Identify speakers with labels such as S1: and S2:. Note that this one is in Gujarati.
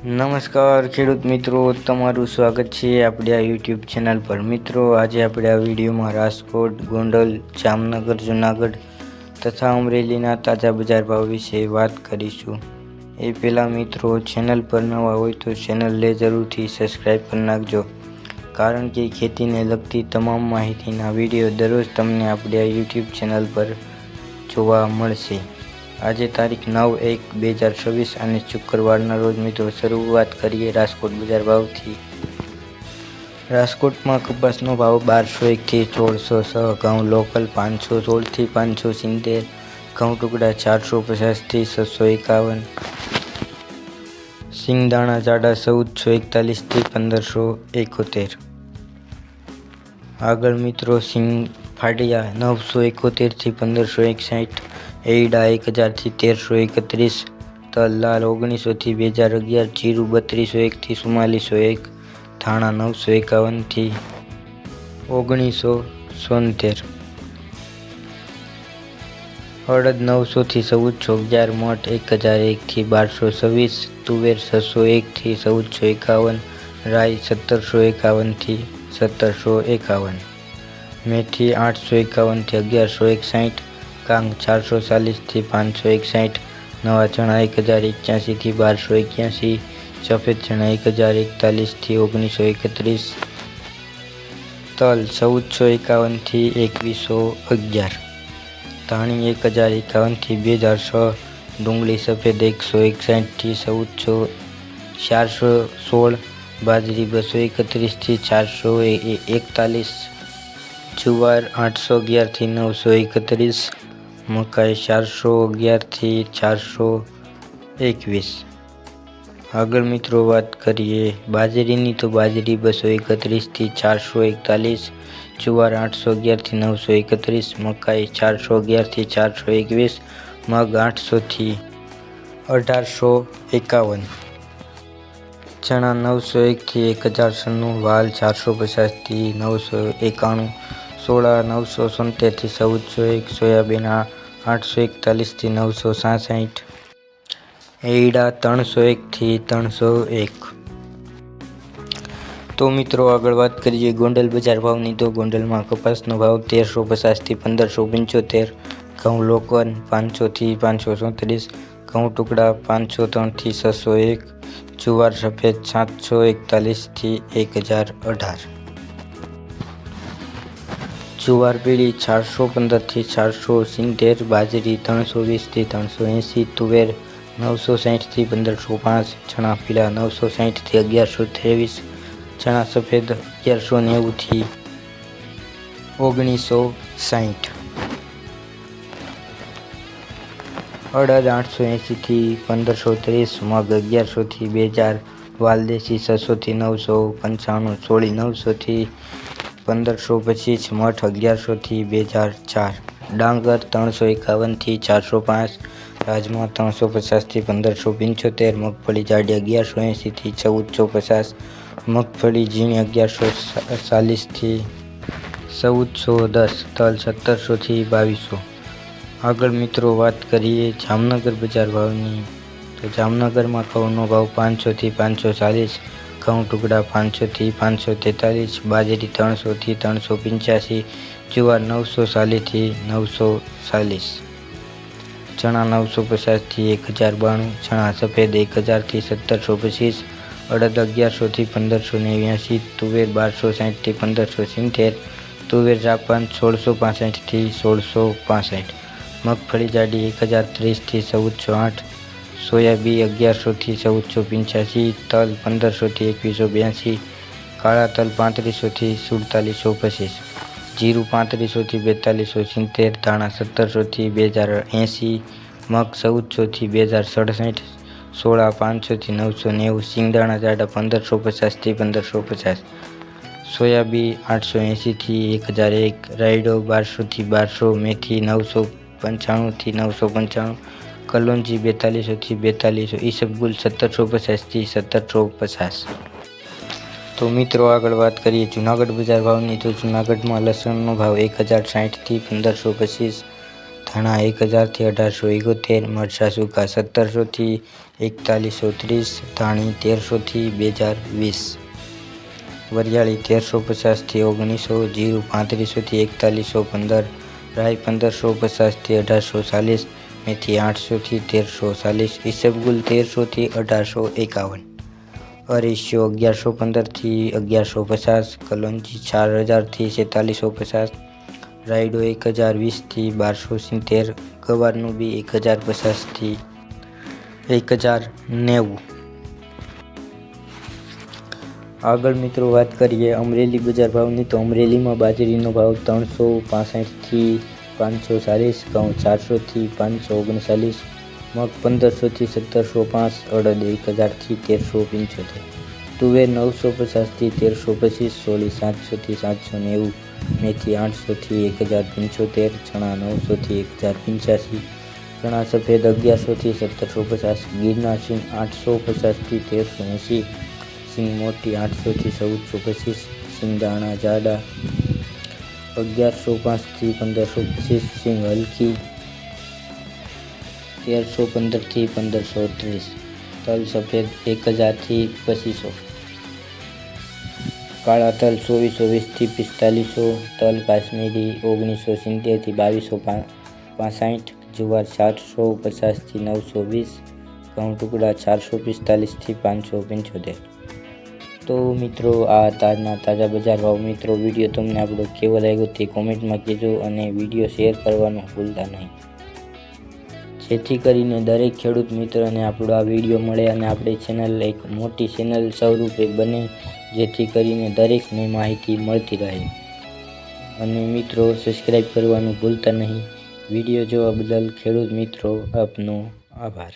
S1: નમસ્કાર ખેડૂત મિત્રો, તમારું સ્વાગત છે આપણી આ યુટ્યુબ ચેનલ પર। મિત્રો, આજે આપણે આ વિડીયોમાં રાજકોટ, ગોંડલ, જામનગર, જૂનાગઢ તથા અમરેલીના તાજા બજાર ભાવ વિશે વાત કરીશું। એ પહેલાં મિત્રો, ચેનલ પર નવા હોય તો ચેનલને જરૂરથી સબસ્ક્રાઈબ કરી નાખજો, કારણ કે ખેતીને લગતી તમામ માહિતીના વિડીયો દરરોજ તમને આપણી આ યુટ્યુબ ચેનલ પર જોવા મળશે। આજે તારીખ 9/1/2026 અને શુક્રવારના રોજ મિત્રો શરૂઆત કરીએ રાજકોટ બજાર ભાવથી। રાજકોટમાં કપાસનો ભાવ 1201 થી 1606, ઘઉં લોકલ 516 થી 570, ઘઉં ટુકડા 450 થી 651, સિંગદાણા જાડા 1441 થી 1571। આગળ મિત્રો, સિંગ ફાડિયા 971 થી 1561, એરડા 1000 થી 1331, તલ લાલ 1900 થી 2011, જીરું 3201 થી 4401, ધાણા 951 થી 1977, અડદ 900 થી 1411, મઠ 1001 થી 1226, તુવેર 601 થી 1451, રાઈ 1751 થી 1751, મેથી 851 થી 1161, કાંગ 440 થી 561, નવા ચણા 1081 થી 1281, સફેદ ચણા 1041 થી 1931, તલ 1451 થી 2111, ધાણી 1051 થી 2006, ડુંગળી સફેદ 161 થી 416, બાજરી 231 થી 441, જુવાર 811 થી 931, મકાઈ 411 થી 421। આગળ મિત્રો વાત કરીએ બાજરીની, તો બાજરી 231 થી 441, જુવાર 811 થી 931, મકાઈ 411 થી 421, મગ 800 થી 1851, ચણા 901 થી 1096, વાલ 450 થી 991, સોળા 970 થી 1401, સોયાબીન 841 થી 967, એરડા 301 થી 301। તો મિત્રો, આગળ વાત કરીએ ગોંડલ બજાર ભાવની, તો ગોંડલમાં કપાસનો ભાવ 1350 થી 1575, ઘઉં લોકલ 500 થી 537, ઘઉં ટુકડા 503 થી 601, જુવાર સફેદ 741 થી 1018, જુવાર પીળી 415 થી 470, બાજરી 320 થી 380, તુવેર 960 થી 1505, ચણા પીળા 960 થી 1123, ચણા સફેદ 1190 થી 1960, અડદ 880 થી 1530, મગ 1100 થી 2000, વાલદેશી 600 થી 995, સોળી 900 થી 1525, મઠ 1100 થી 2004, ડાંગર 351 થી 405, રાજમા 350 થી 1575, મગફળી જાડી 1180 થી 1450, મગફળી ઝીણી 1140 થી 1410, તલ 1700 થી 2200। આગળ મિત્રો વાત કરીએ જામનગર બજાર ભાવની, તો જામનગરમાં ઘઉંનો ભાવ 500 થી 540, ઘઉં ટુકડા 500 થી 543, બાજરી 300 થી 385, જુવાર 940 થી 940, ચણા 950 થી 1092, ચણા સફેદ 1000 થી 1725, અડદ 1100 થી 1589, તુવેર 1260 થી 1570, તુવેર જાપાન 1665 થી 1665, મગફળી જાડી 1030 થી 1408, સોયાબીન 1100 થી 1485, તલ 1500 થી 2182, કાળા તલ 3500 થી 4725, જીરું 3500 થી 4270, ધાણા 1700 થી 2080, મગ 1400 થી 2067, સોળા 500 થી 990, સિંગદાણા જાડા 1550 થી 1550, સોયાબીન 880 થી 1001, રાયડો 1200 થી 1200, મેથી 995 થી 995, કલોંજી 4200 થી 4200, ઈસબગુલ 1750 થી 1750। તો મિત્રો, આગળ વાત કરીએ જૂનાગઢ બજાર ભાવની, તો જૂનાગઢમાં લસણનો ભાવ 1060 થી 1525, ધાણા 1000 થી 1871, મરચાં સૂકા 1700 થી 4130, ધાણી 1300 થી 2020, વરિયાળી 1350 થી 1900, જીરું 3500 થી 4115, રાઈ 1550 થી 1840, મેથી 800 થી 1340, ઈસબગુલ 1300 થી 1851, અરીસિયો 1115 થી 1150, કલોંજી 4000 થી 4650, રાયડો 1020 થી 1270, ગવારનું બી 1050 થી 1090. આગળ મિત્રો વાત કરીએ અમરેલી બજાર ભાવની, તો અમરેલીમાં બાજરીનો ભાવ 365 થી 540, ઘઉં 400 થી 539, મગ 1500 થી 1705, અડદ 1000 થી 1375, તુવેર 950 થી 1325, સોળી 700 થી 790, મેથી 800 થી 1075, ચણા 900 થી 1085, ચણા સફેદ 1100 થી 1750, ગિરનાર સિંગ 850 થી 1380, સિંગ મોટી 800 થી 1425, સિંગદાણા જાડા 1105 થી 1525, સિંગ હલકી 1315 થી 1530, તલ સફેદ 1000 થી 2500, કાળા તલ 2420 થી 4500, તલ કાશ્મીરી 1970 થી 2265, જુવાર 750 થી 920, ઘઉં ટુકડા 445 થી 575. તો મિત્રો આ તાજના તાજા બજાર ભાવ. મિત્રો વિડીયો તમને આપણો કેવો લાગ્યો તે કોમેન્ટમાં કહેજો અને વિડીયો શેર કરવાનું ભૂલતા નહીં, જેથી કરીને દરેક ખેડૂત મિત્રને આપણો આ વિડીયો મળે અને આપણી ચેનલ એક મોટી ચેનલ સ્વરૂપે બને, જેથી કરીને દરેકને માહિતી મળતી રહે. અને મિત્રો સબસ્ક્રાઈબ કરવાનું ભૂલતા નહીં. વિડીયો જોવા બદલ ખેડૂત મિત્રો આપનો આભાર.